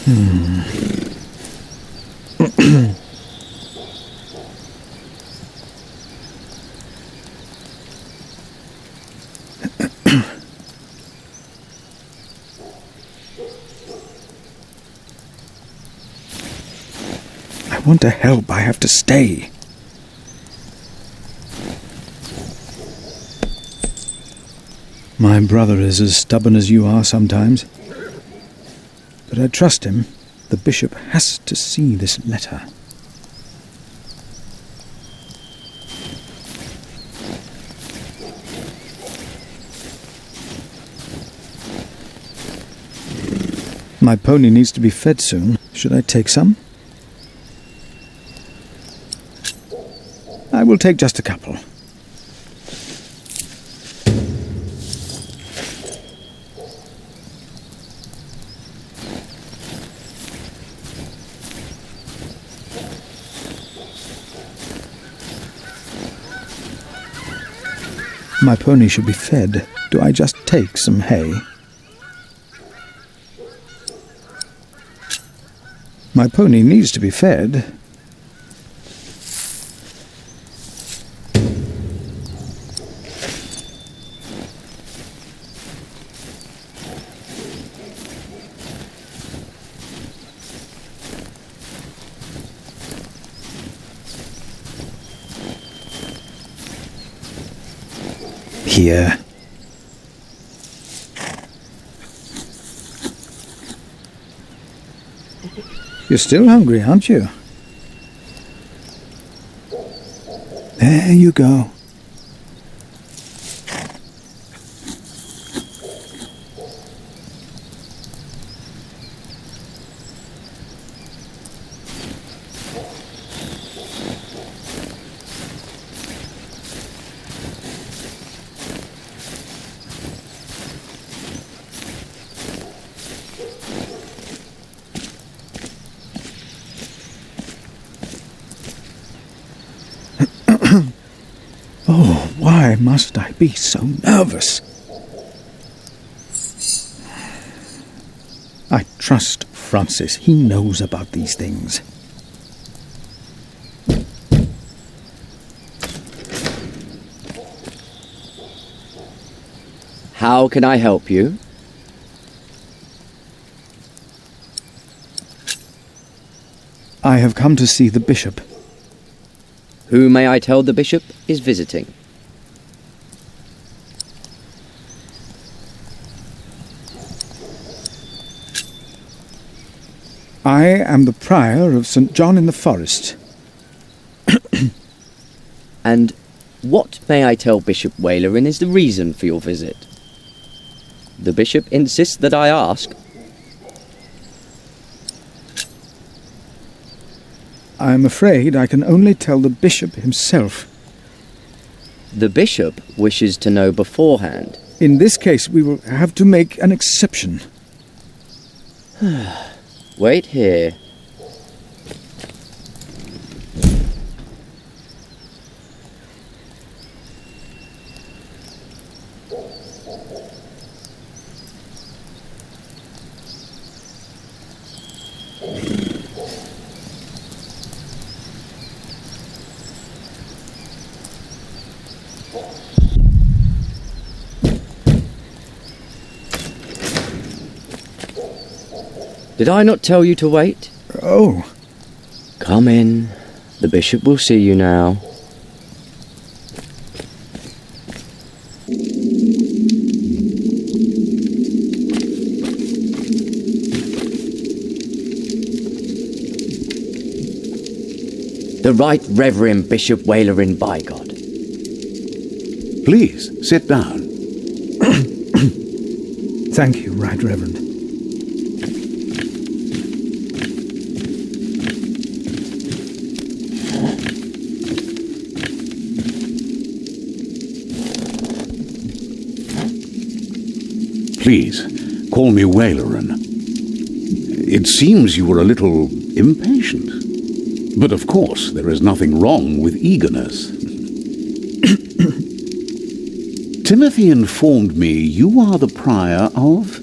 I want to help. I have to stay. My brother is as stubborn as you are sometimes. But I trust him. The bishop has to see this letter. My pony needs to be fed soon. Should I take some? I will take just a couple. My pony should be fed. Do I just take some hay? My pony needs to be fed. Here. You're still hungry, aren't you? There you go. Oh, why must I be so nervous? I trust Francis. He knows about these things. How can I help you? I have come to see the bishop. Who may I tell the bishop is visiting? I am the prior of St. John in the Forest. And what may I tell Bishop Walerin is the reason for your visit? The bishop insists that I ask. I am afraid I can only tell the bishop himself. The bishop wishes to know beforehand. In this case, we will have to make an exception. Wait here. Did I not tell you to wait? Oh. Come in. The bishop will see you now. The Right Reverend Bishop Walerin, by God. Please, sit down. Thank you, Right Reverend. Please, call me Walerin. It seems you were a little impatient. But of course, there is nothing wrong with eagerness. Timothy informed me you are the prior of...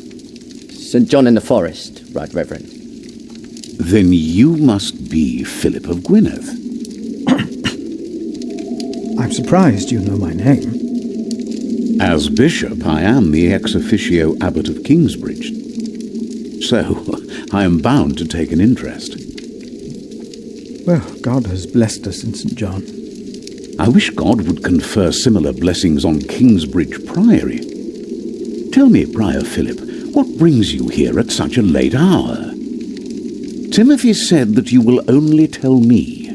St. John in the Forest, Right Reverend. Then you must be Philip of Gwynedd. I'm surprised you know my name. As bishop, I am the ex officio abbot of Kingsbridge. So, I am bound to take an interest. Well, God has blessed us in St. John. I wish God would confer similar blessings on Kingsbridge Priory. Tell me, Prior Philip, what brings you here at such a late hour? Timothy said that you will only tell me.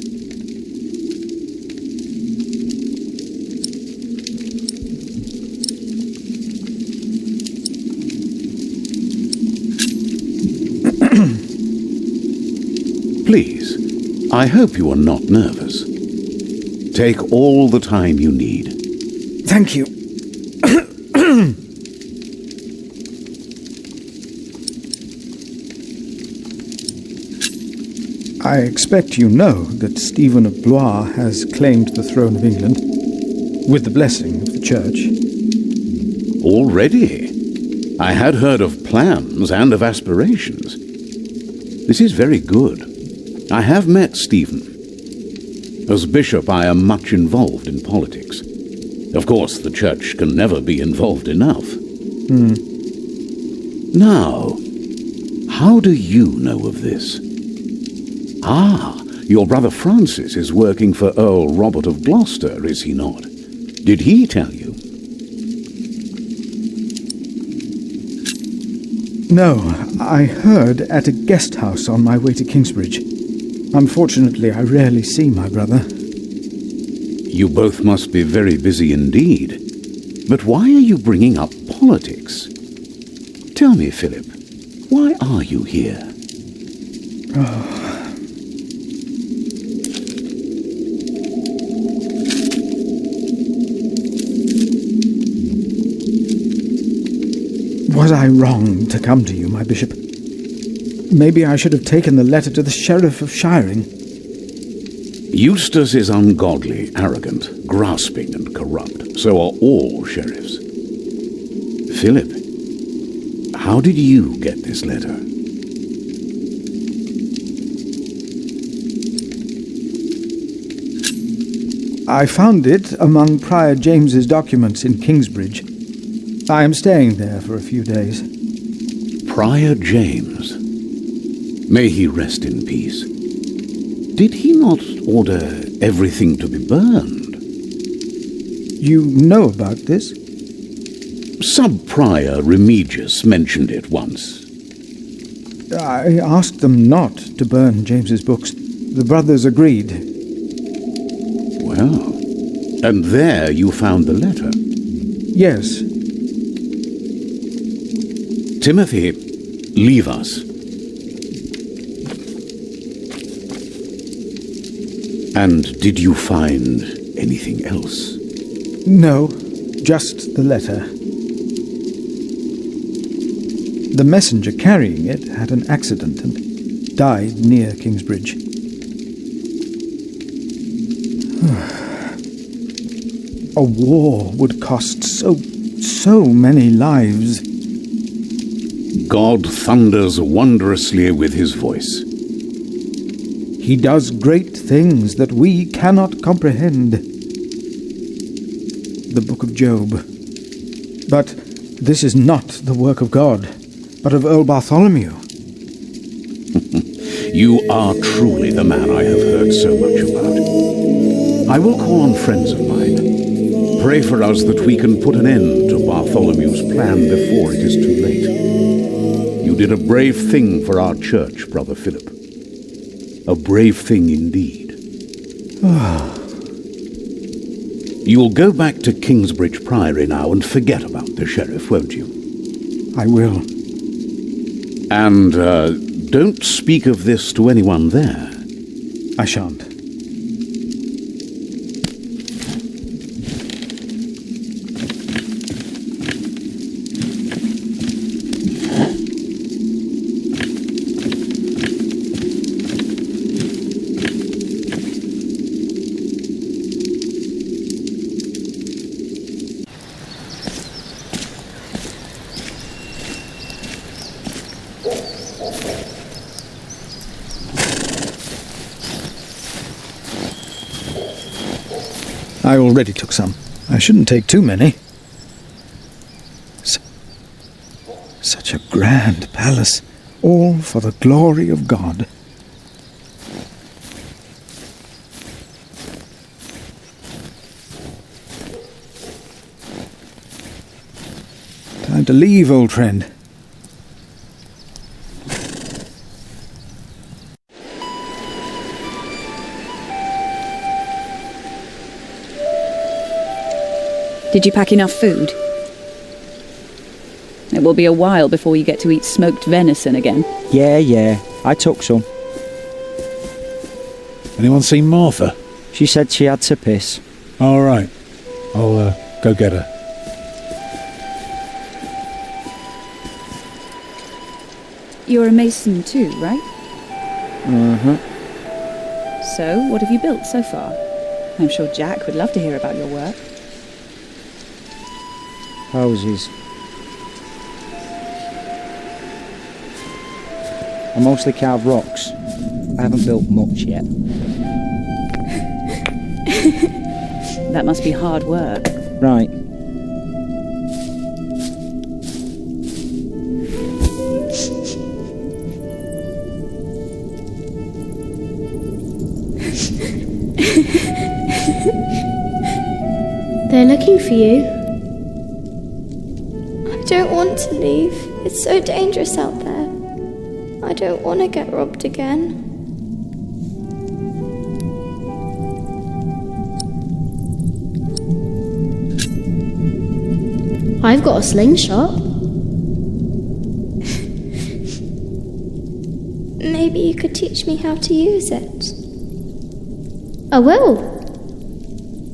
Please, I hope you are not nervous. Take all the time you need. Thank you. I expect you know that Stephen of Blois has claimed the throne of England, with the blessing of the Church. Already? I had heard of plans and of aspirations. This is very good. I have met Stephen. As bishop, I am much involved in politics. Of course, the Church can never be involved enough. Now, how do you know of this? Ah, your brother Francis is working for Earl Robert of Gloucester, is he not? Did he tell you? No, I heard at a guest house on my way to Kingsbridge. Unfortunately, I rarely see my brother. You both must be very busy indeed. But why are you bringing up politics? Tell me, Philip, why are you here? Was I wrong to come to you, my bishop? Maybe I should have taken the letter to the Sheriff of Shiring. Eustace is ungodly, arrogant, grasping and corrupt. So are all sheriffs. Philip, how did you get this letter? I found it among Prior James's documents in Kingsbridge. I am staying there for a few days. Prior James. May he rest in peace. Did he not order everything to be burned? You know about this? Sub-Prior Remigius mentioned it once. I asked them not to burn James's books. The brothers agreed. Well, and there you found the letter? Yes. Timothy, leave us. And did you find anything else? No, just the letter. The messenger carrying it had an accident and died near Kingsbridge. A war would cost so many lives. God thunders wondrously with his voice. He does great things that we cannot comprehend. The Book of Job. But this is not the work of God, but of Earl Bartholomew. You are truly the man I have heard so much about. I will call on friends of mine. Pray for us that we can put an end to Bartholomew's plan before it is too late. You did a brave thing for our church, Brother Philip. A brave thing indeed. You'll go back to Kingsbridge Priory now and forget about the sheriff, won't you? I will. And don't speak of this to anyone there. I shan't. I already took some. I shouldn't take too many. Such a grand palace, all for the glory of God. Time to leave, old friend. Did you pack enough food? It will be a while before you get to eat smoked venison again. Yeah, I took some. Anyone seen Martha? She said she had to piss. All right. I'll go get her. You're a mason too, right? Mm-hmm. So, what have you built so far? I'm sure Jack would love to hear about your work. Houses. I mostly carve rocks. I haven't built much yet. That must be hard work. Right. They're looking for you. I don't want to leave. It's so dangerous out there. I don't want to get robbed again. I've got a slingshot. Maybe you could teach me how to use it. I will.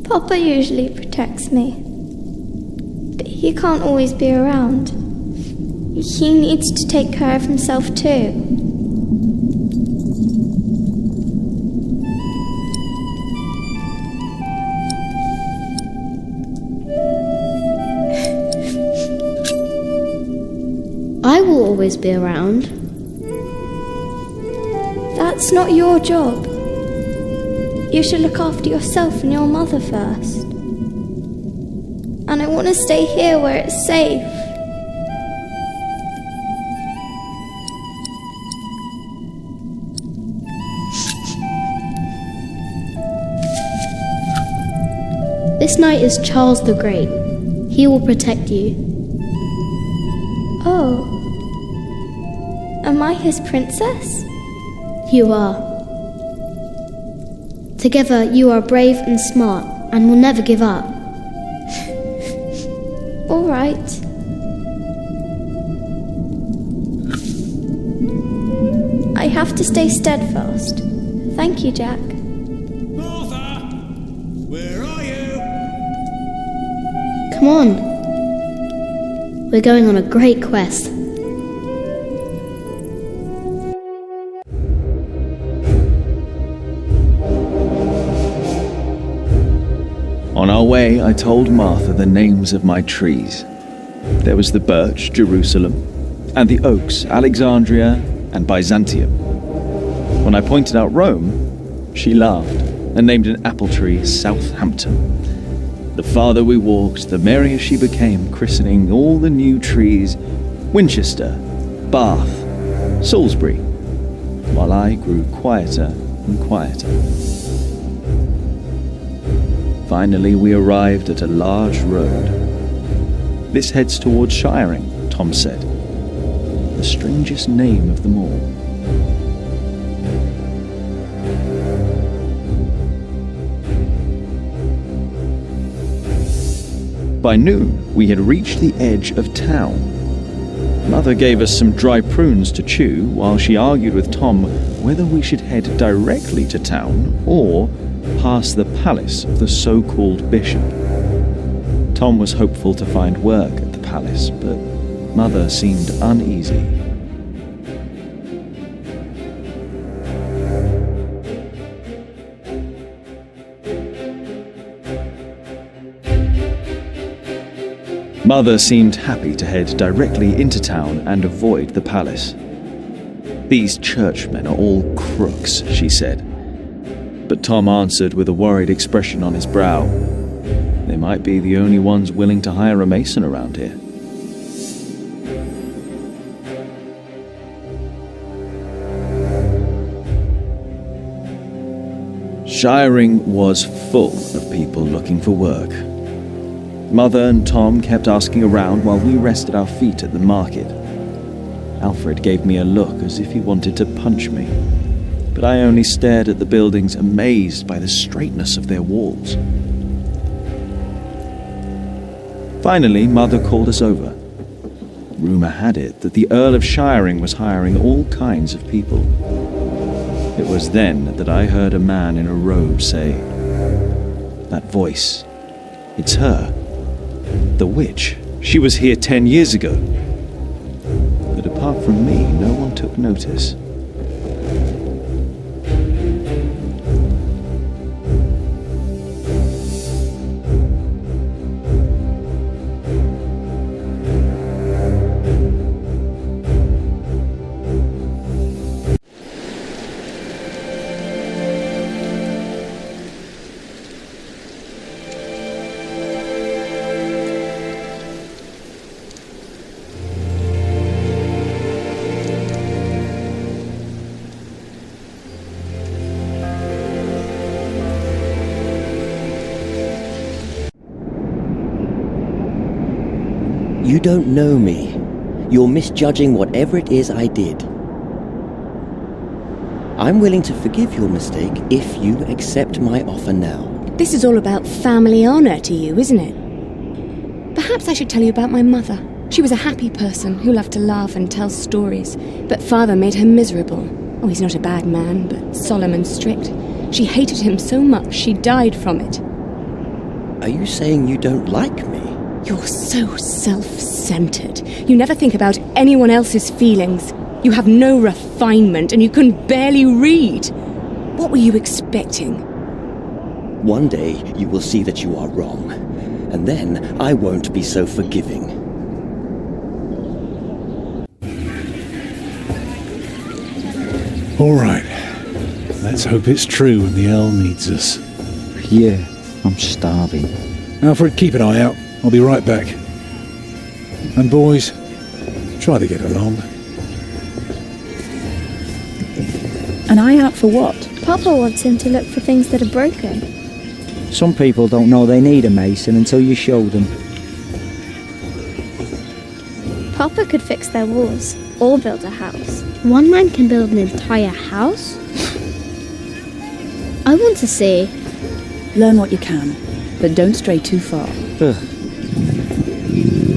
Papa usually protects me, but he can't always be around. He needs to take care of himself too. I will always be around. That's not your job. You should look after yourself and your mother first. And I want to stay here where it's safe. This knight is Charles the Great. He will protect you. Oh. Am I his princess? You are. Together you are brave and smart and will never give up. All right. I have to stay steadfast. Thank you, Jack. Martha! Where are you? Come on. We're going on a great quest. On our way, I told Martha the names of my trees. There was the birch, Jerusalem, and the oaks, Alexandria and Byzantium. When I pointed out Rome, she laughed and named an apple tree Southampton. The farther we walked, the merrier she became, christening all the new trees Winchester, Bath, Salisbury, while I grew quieter and quieter. Finally, we arrived at a large road. This heads towards Shiring, Tom said. The strangest name of them all. By noon, we had reached the edge of town. Mother gave us some dry prunes to chew while she argued with Tom whether we should head directly to town or past the palace of the so-called bishop. Tom was hopeful to find work at the palace, but Mother seemed uneasy. Mother seemed happy to head directly into town and avoid the palace. These churchmen are all crooks, she said. But Tom answered with a worried expression on his brow. They might be the only ones willing to hire a mason around here. Shiring was full of people looking for work. Mother and Tom kept asking around while we rested our feet at the market. Alfred gave me a look as if he wanted to punch me, but I only stared at the buildings, amazed by the straightness of their walls. Finally, Mother called us over. Rumour had it that the Earl of Shiring was hiring all kinds of people. It was then that I heard a man in a robe say, "That voice, it's her. The witch. She was here 10 years ago." But apart from me, no one took notice. You don't know me. You're misjudging whatever it is I did. I'm willing to forgive your mistake if you accept my offer now. This is all about family honour to you, isn't it? Perhaps I should tell you about my mother. She was a happy person who loved to laugh and tell stories, but father made her miserable. Oh, he's not a bad man, but solemn and strict. She hated him so much she died from it. Are you saying you don't like me? You're so self-centered. You never think about anyone else's feelings. You have no refinement and you can barely read. What were you expecting? One day you will see that you are wrong, and then I won't be so forgiving. All right. Let's hope it's true and the Earl needs us. Yeah, I'm starving. Alfred, keep an eye out. I'll be right back. And boys, try to get along. An eye out for what? Papa wants him to look for things that are broken. Some people don't know they need a mason until you show them. Papa could fix their walls or build a house. One man can build an entire house? I want to see. Learn what you can, but don't stray too far. Ugh.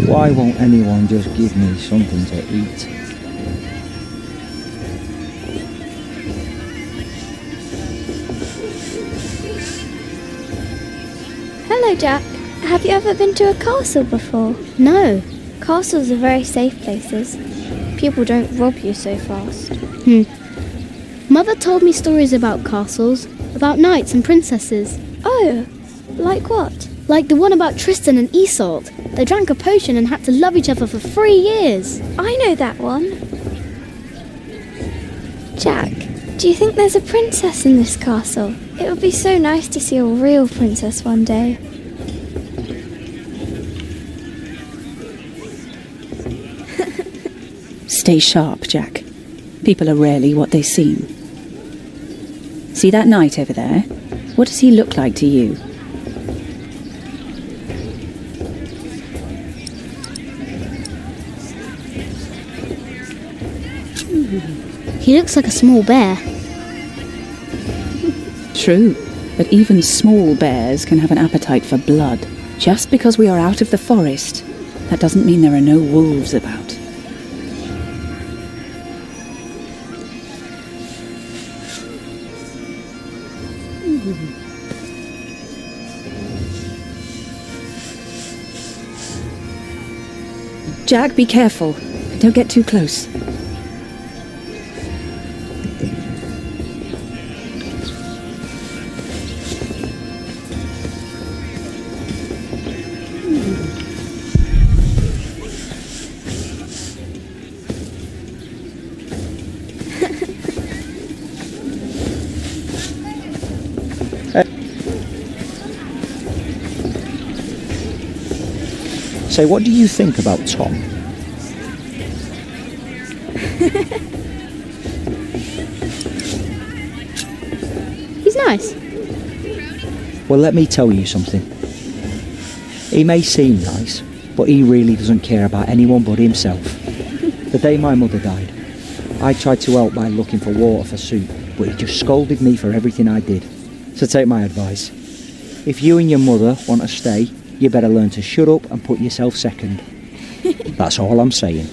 Why won't anyone just give me something to eat? Hello, Jack. Have you ever been to a castle before? No. Castles are very safe places. People don't rob you so fast. Mother told me stories about castles, about knights and princesses. Oh, like what? Like the one about Tristan and Isolde. They drank a potion and had to love each other for 3 years. I know that one. Jack, do you think there's a princess in this castle? It would be so nice to see a real princess one day. Stay sharp, Jack. People are rarely what they seem. See that knight over there? What does he look like to you? He looks like a small bear. True, but even small bears can have an appetite for blood. Just because we are out of the forest, that doesn't mean there are no wolves about. Jack, be careful. Don't get too close. Say, what do you think about Tom? He's nice. Well, let me tell you something. He may seem nice, but he really doesn't care about anyone but himself. The day my mother died, I tried to help by looking for water for soup, but he just scolded me for everything I did. So take my advice. If you and your mother want to stay, you better learn to shut up and put yourself second. That's all I'm saying.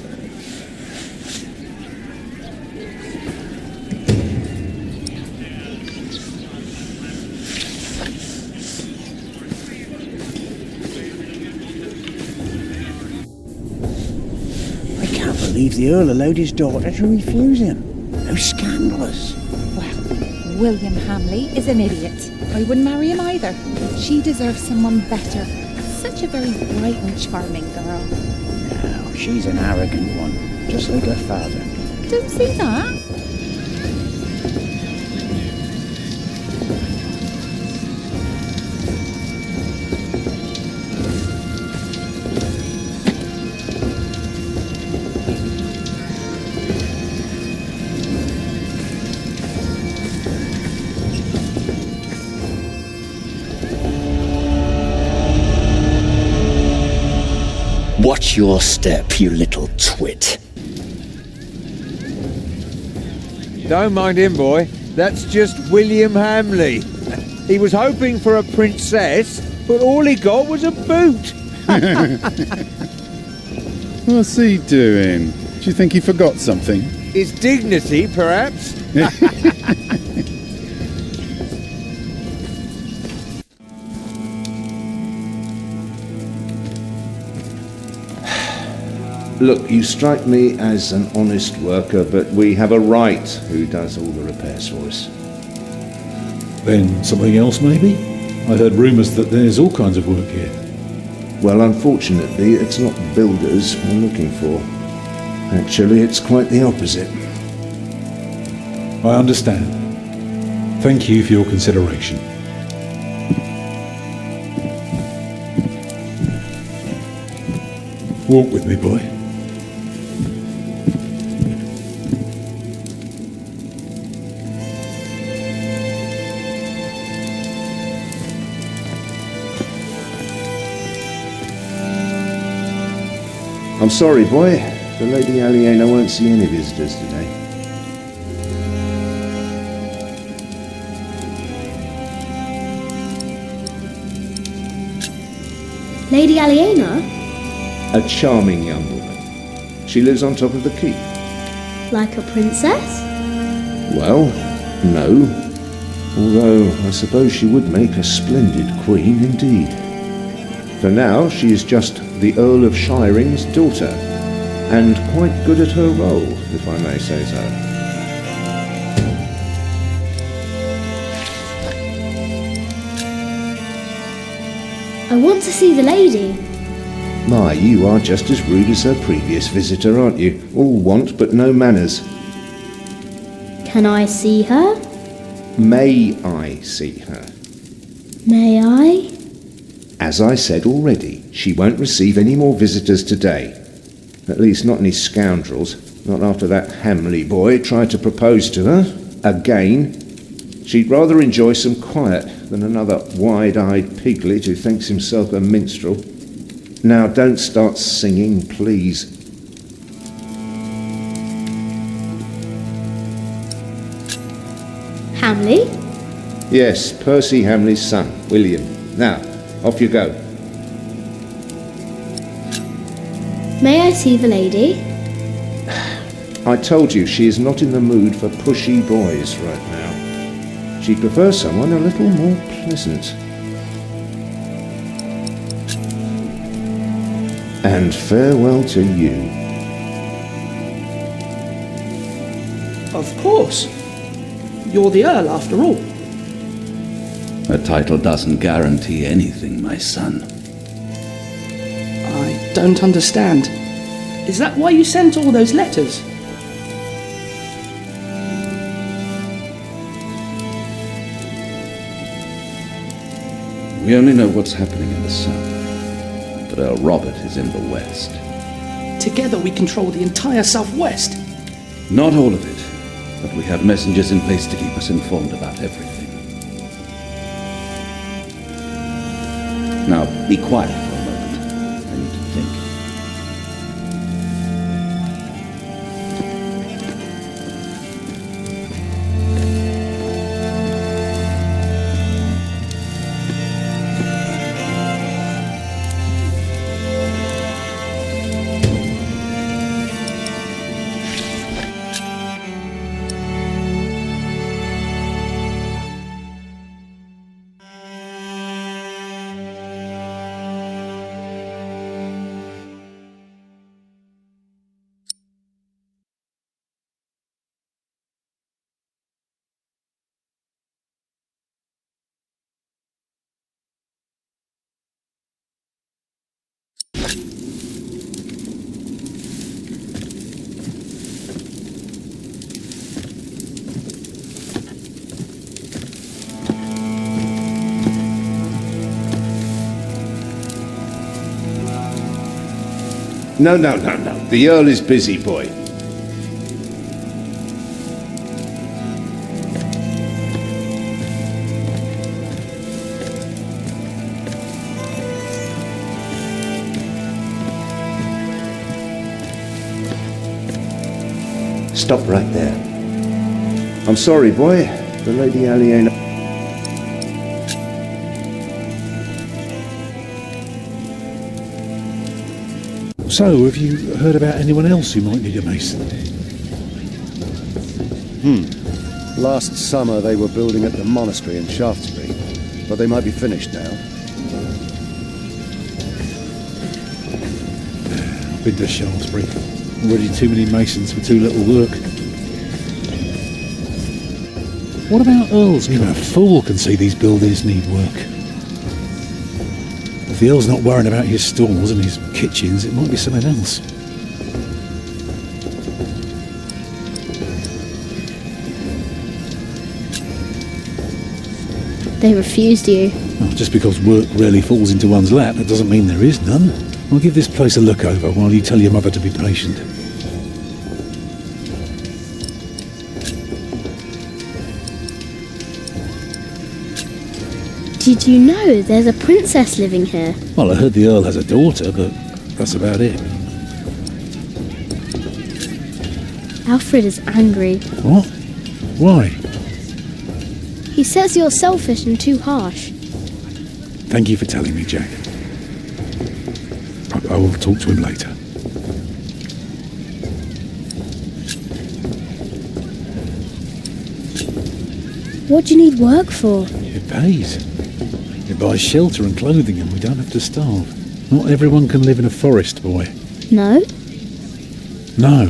I can't believe the Earl allowed his daughter to refuse him. How scandalous. Well, William Hamley is an idiot. I wouldn't marry him either. She deserves someone better. Such a very bright and charming girl. No, she's an arrogant one, just like her father. Don't say that. Watch your step, you little twit. Don't mind him, boy. That's just William Hamley. He was hoping for a princess, but all he got was a boot. What's he doing? Do you think he forgot something? His dignity, perhaps? Look, you strike me as an honest worker, but we have a right who does all the repairs for us. Then something else, maybe? I heard rumours that there's all kinds of work here. Well, unfortunately, it's not builders we're looking for. Actually, it's quite the opposite. I understand. Thank you for your consideration. Walk with me, boy. I'm sorry, boy. The Lady Aliena won't see any visitors today. Lady Aliena? A charming young woman. She lives on top of the keep. Like a princess? Well, no. Although I suppose she would make a splendid queen indeed. For now, she is just the Earl of Shiring's daughter, and quite good at her role, if I may say so. I want to see the lady. My, you are just as rude as her previous visitor, aren't you? All want but no manners. Can I see her? May I see her? May I? As I said already, she won't receive any more visitors today. At least not any scoundrels. Not after that Hamley boy tried to propose to her. Again. She'd rather enjoy some quiet than another wide-eyed piglet who thinks himself a minstrel. Now, don't start singing, please. Hamley? Yes, Percy Hamley's son, William. Now, off you go. May I see the lady? I told you she is not in the mood for pushy boys right now. She'd prefer someone a little more pleasant. And farewell to you. Of course. You're the Earl, after all. A title doesn't guarantee anything, my son. I don't understand. Is that why you sent all those letters? We only know what's happening in the south. but Earl Robert is in the west. Together we control the entire southwest. Not all of it, but we have messengers in place to keep us informed about everything. Now, be quiet for a moment. I need to think. No. The Earl is busy, boy. Stop right there. I'm sorry, boy. The Lady Allie ain't... So, have you heard about anyone else who might need a mason? Last summer they were building at the monastery in Shaftesbury, but they might be finished now. I've been to Shaftesbury. Already too many masons for too little work. What about Earl's? Even a fool can see these buildings need work. If the Earl's not worrying about his stalls and his kitchens, it might be something else. They refused you. Well, just because work rarely falls into one's lap, that doesn't mean there is none. I'll give this place a look over while you tell your mother to be patient. Did you know there's a princess living here? Well, I heard the Earl has a daughter, but that's about it. Alfred is angry. What? Why? He says you're selfish and too harsh. Thank you for telling me, Jack. I will talk to him later. What do you need work for? It pays. It buys shelter and clothing and we don't have to starve. Not everyone can live in a forest, boy. No? No.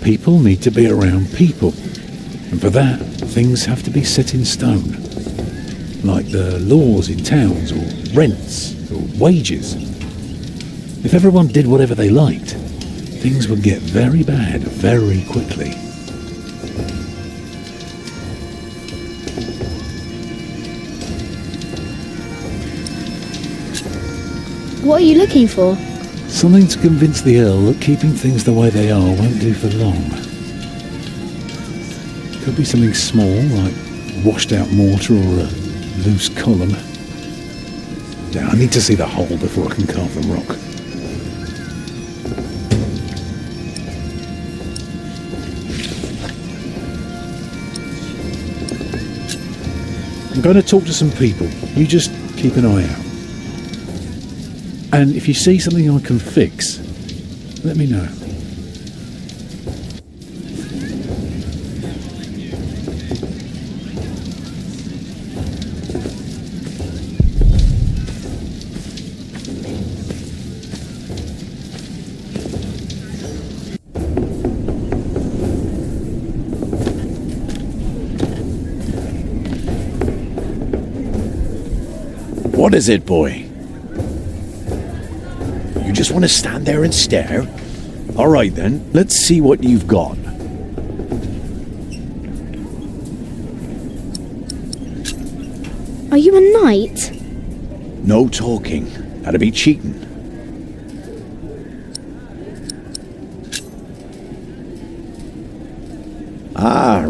People need to be around people. And for that, things have to be set in stone. Like the laws in towns, or rents, or wages. If everyone did whatever they liked, things would get very bad very quickly. What are you looking for? Something to convince the Earl that keeping things the way they are won't do for long. Could be something small, like washed out mortar or a loose column. Yeah, I need to see the hole before I can carve the rock. I'm going to talk to some people. You just keep an eye out. And if you see something I can fix, let me know. What is it, boy? You just want to stand there and stare? All right then, let's see what you've got. Are you a knight? No talking. That'd be cheating.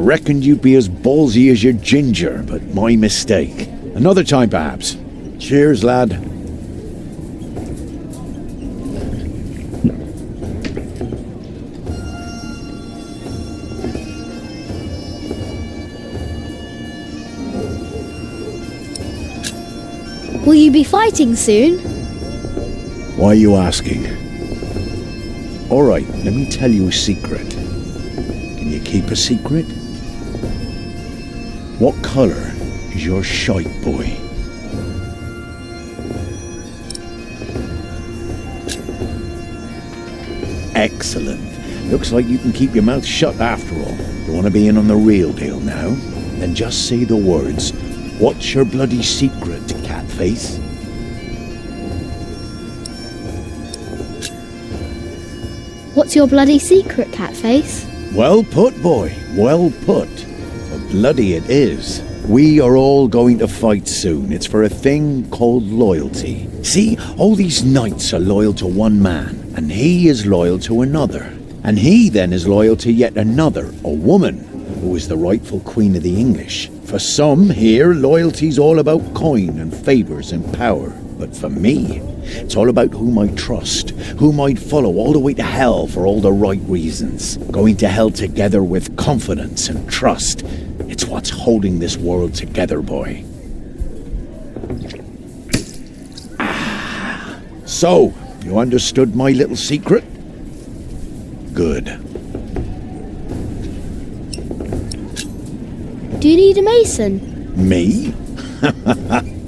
reckoned you'd be as ballsy as your ginger, but my mistake. Another time, perhaps. Cheers, lad. Will you be fighting soon? Why are you asking? All right, let me tell you a secret. Can you keep a secret? What colour is your shite, boy? Excellent. Looks like you can keep your mouth shut after all. You want to be in on the real deal now? Then just say the words. What's your bloody secret, Catface? What's your bloody secret, Catface? Well put, boy. Well put. But bloody it is. We are all going to fight soon. It's for a thing called loyalty. See, all these knights are loyal to one man, and he is loyal to another. And he then is loyal to yet another, a woman, who is the rightful queen of the English. For some here, loyalty's all about coin and favours and power. But for me, it's all about whom I trust, whom I'd follow all the way to hell for all the right reasons. Going to hell together with confidence and trust. It's what's holding this world together, boy. So, you understood my little secret? Good. Do you need a mason? Me?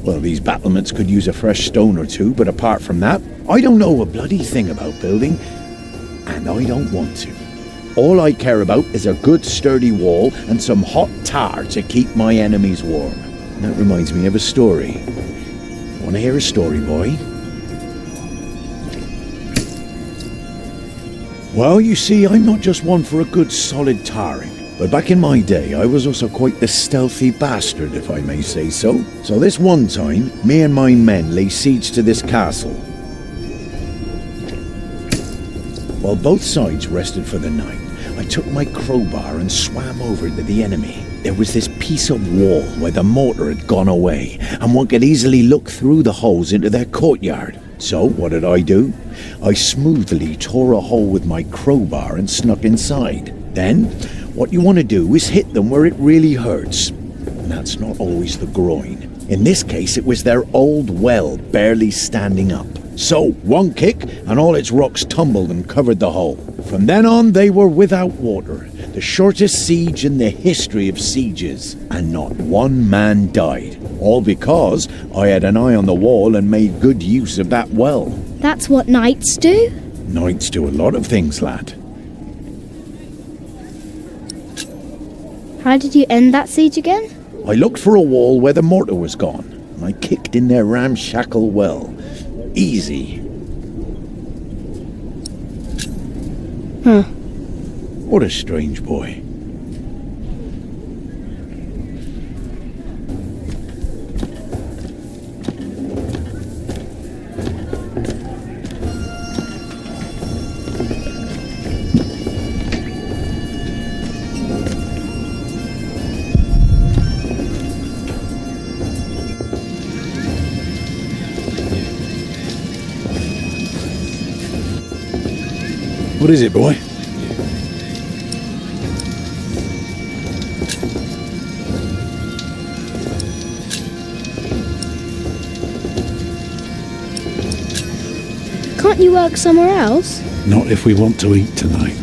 Well, these battlements could use a fresh stone or two, but apart from that, I don't know a bloody thing about building, and I don't want to. All I care about is a good sturdy wall and some hot tar to keep my enemies warm. And that reminds me of a story. Want to hear a story, boy? Well, you see, I'm not just one for a good solid tarring. But back in my day, I was also quite the stealthy bastard, if I may say so. So this one time, me and my men lay siege to this castle. While both sides rested for the night, I took my crowbar and swam over to the enemy. There was this piece of wall where the mortar had gone away, and one could easily look through the holes into their courtyard. So what did I do? I smoothly tore a hole with my crowbar and snuck inside. Then, what you want to do is hit them where it really hurts. And that's not always the groin. In this case, it was their old well barely standing up. So, one kick, and all its rocks tumbled and covered the hole. From then on, they were without water. The shortest siege in the history of sieges. And not one man died. All because I had an eye on the wall and made good use of that well. That's what knights do? Knights do a lot of things, lad. How did you end that siege again? I looked for a wall where the mortar was gone, and I kicked in their ramshackle well. Easy. Huh. What a strange boy. What is it, boy? Can't you work somewhere else? Not if we want to eat tonight.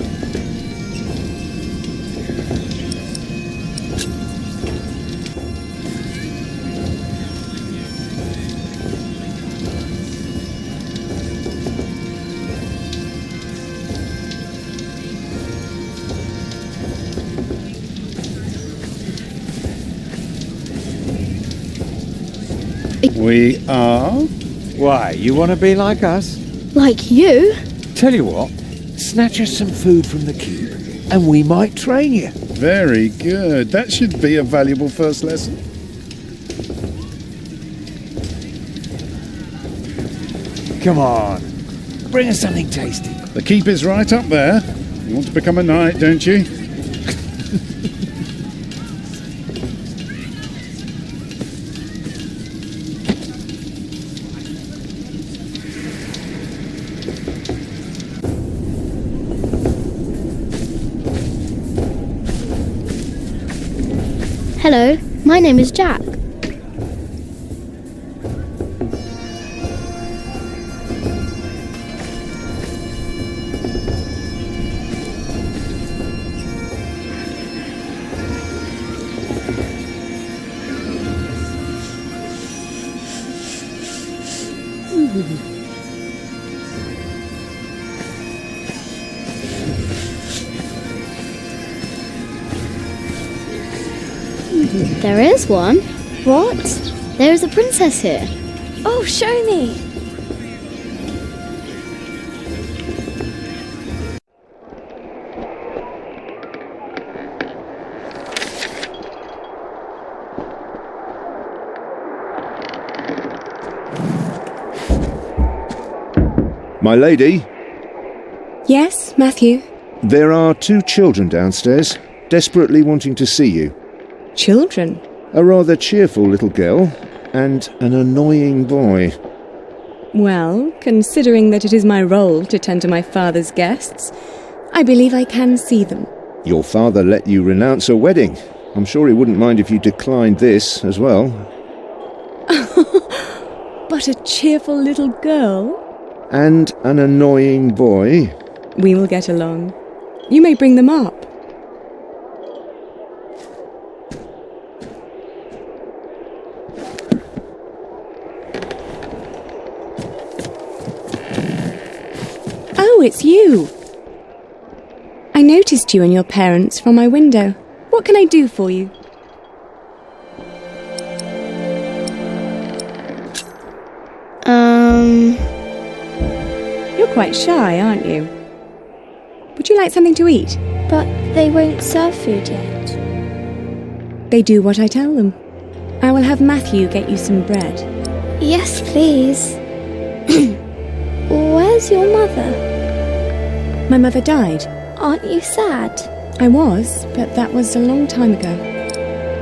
We are? Why, you want to be like us? Like you? Tell you what, snatch us some food from the keep, and we might train you. Very good. That should be a valuable first lesson. Come on, bring us something tasty. The keep is right up there. You want to become a knight, don't you? Hello, my name is Jack. There is one. What? There is a princess here. Oh, show me. My lady, Yes, Matthew? there are 2 children downstairs, desperately wanting to see you. Children? A rather cheerful little girl and an annoying boy. Well, considering that it is my role to tend to my father's guests, I believe I can see them. Your father let you renounce a wedding. I'm sure he wouldn't mind if you declined this as well. But a cheerful little girl? And an annoying boy. We will get along. You may bring them up. Oh, it's you. I noticed you and your parents from my window. What can I do for you? You're quite shy, aren't you? Would you like something to eat? But they won't serve food yet. They do what I tell them. I will have Matthew get you some bread. Yes, please. Where's your mother? My mother died. Aren't you sad? I was, but that was a long time ago.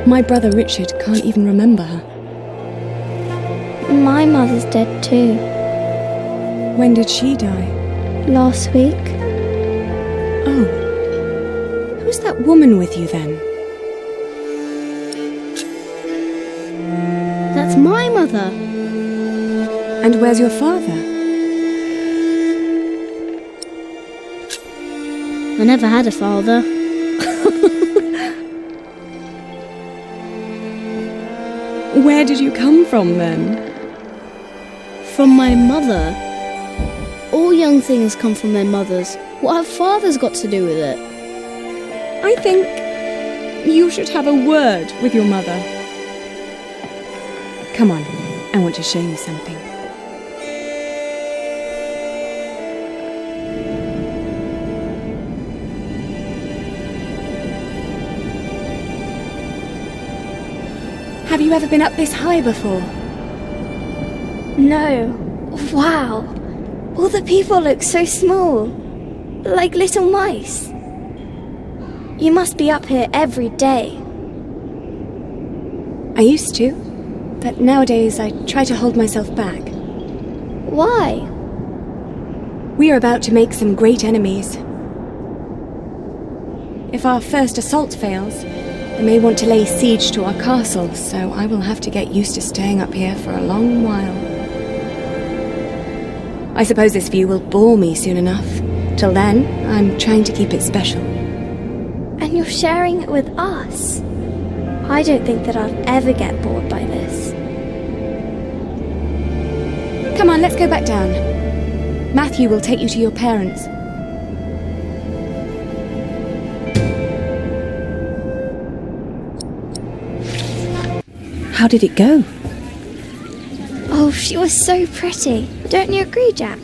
My brother Richard can't even remember her. My mother's dead too. When did she die? Last week. Oh. Who's that woman with you then? That's my mother. And where's your father? I never had a father. Where did you come from then? From my mother. All young things come from their mothers. What have fathers got to do with it? I think you should have a word with your mother. Come on, I want to show you something. Have you ever been up this high before? No. Wow. All the people look so small. Like little mice. You must be up here every day. I used to, but nowadays I try to hold myself back. Why? We are about to make some great enemies. If our first assault fails, they may want to lay siege to our castle, so I will have to get used to staying up here for a long while. I suppose this view will bore me soon enough. Till then, I'm trying to keep it special. And you're sharing it with us. I don't think that I'll ever get bored by this. Come on, let's go back down. Matthew will take you to your parents. How did it go? Oh, she was so pretty. Don't you agree, Jack?